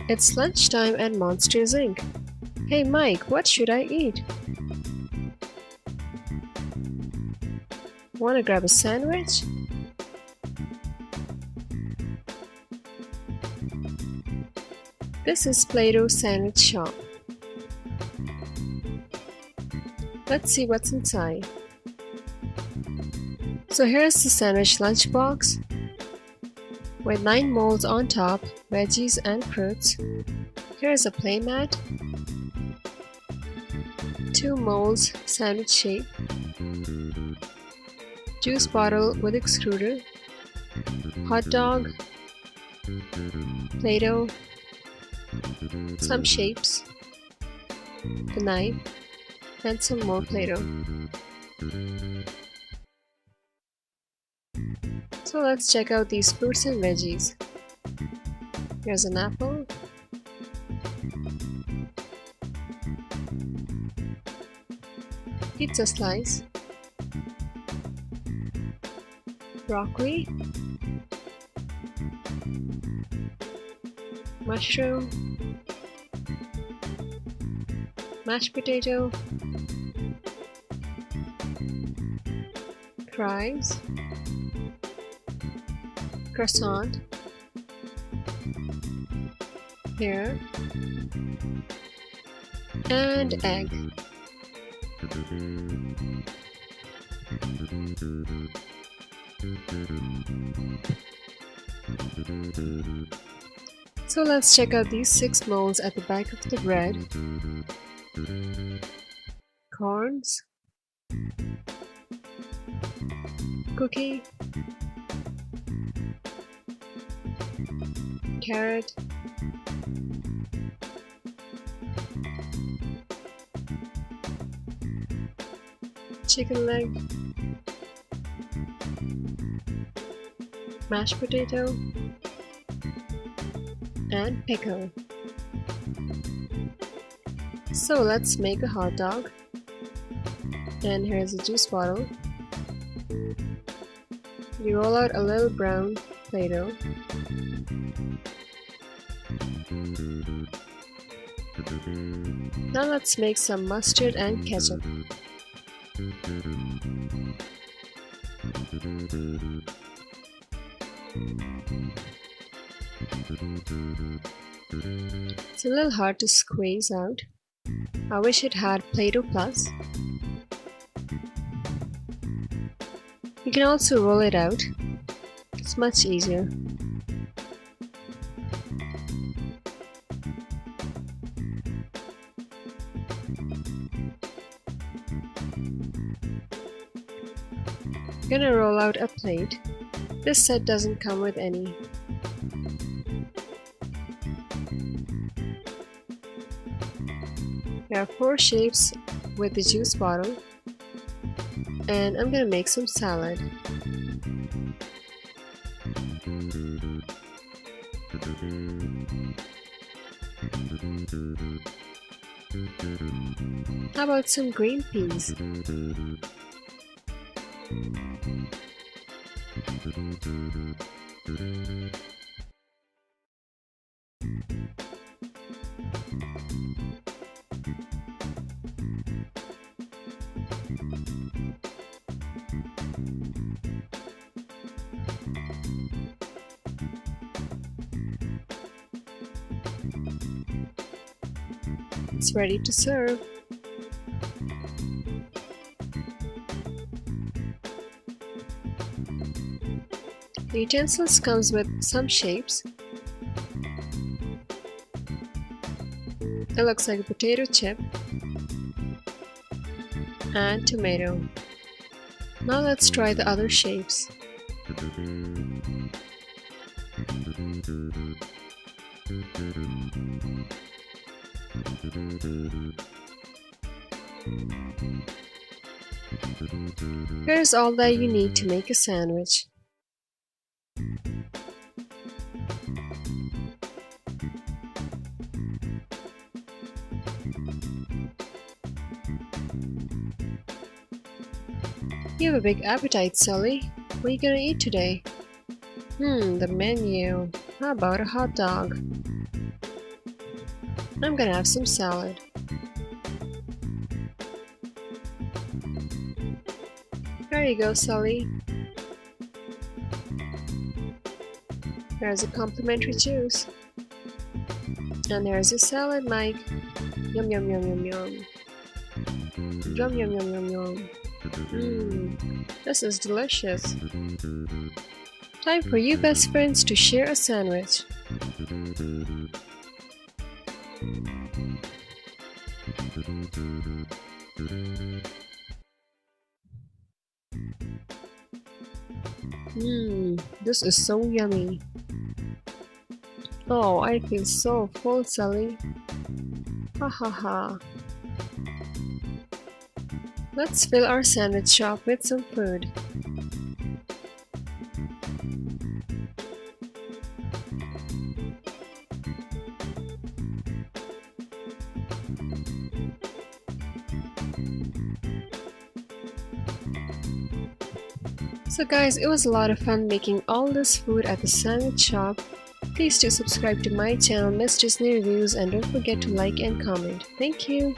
It's lunchtime at Monsters Inc. Hey Mike, what should I eat? Wanna grab a sandwich? This is Play-Doh Sandwich Shop. Let's see what's inside. So here's the sandwich lunchbox with 9 molds on top, veggies and fruits. Here's a playmat, 2 molds sandwich shape, juice bottle with extruder, hot dog, Play-Doh, some shapes, the knife, and some more Play-Doh. So let's check out these fruits and veggies. Here's an apple, pizza slice, broccoli, mushroom, mashed potato, fries, croissant, pear, and egg. So let's check out these 6 molds at the back of the bread. Corns, cookie, carrot, chicken leg, mashed potato, and pickle. So let's make a hot dog. And here's a juice bottle. You roll out a little brown Play-Doh. Now let's make some mustard and ketchup. It's a little hard to squeeze out. I wish it had Play-Doh Plus. You can also roll it out. It's much easier. I'm gonna roll out a plate. This set doesn't come with any. There are 4 shapes with the juice bottle, and I'm gonna make some salad. How about some green peas? It's ready to serve. The utensils comes with some shapes. It looks like a potato chip and tomato. Now let's try the other shapes. Here's all that you need to make a sandwich. You have a big appetite, Sully. What are you gonna eat today? The menu. How about a hot dog? I'm gonna have some salad. Here you go, Sully. There's a complimentary juice. And there's your salad, Mike. Yum yum yum yum yum. Yum yum yum yum yum. This is delicious. Time for you best friends to share a sandwich. This is so yummy. Oh, I feel so full, Sully. Ha ha ha. Let's fill our sandwich shop with some food. So guys, it was a lot of fun making all this food at the sandwich shop. Please do subscribe to my channel, Miss Disney Reviews, and don't forget to like and comment. Thank you!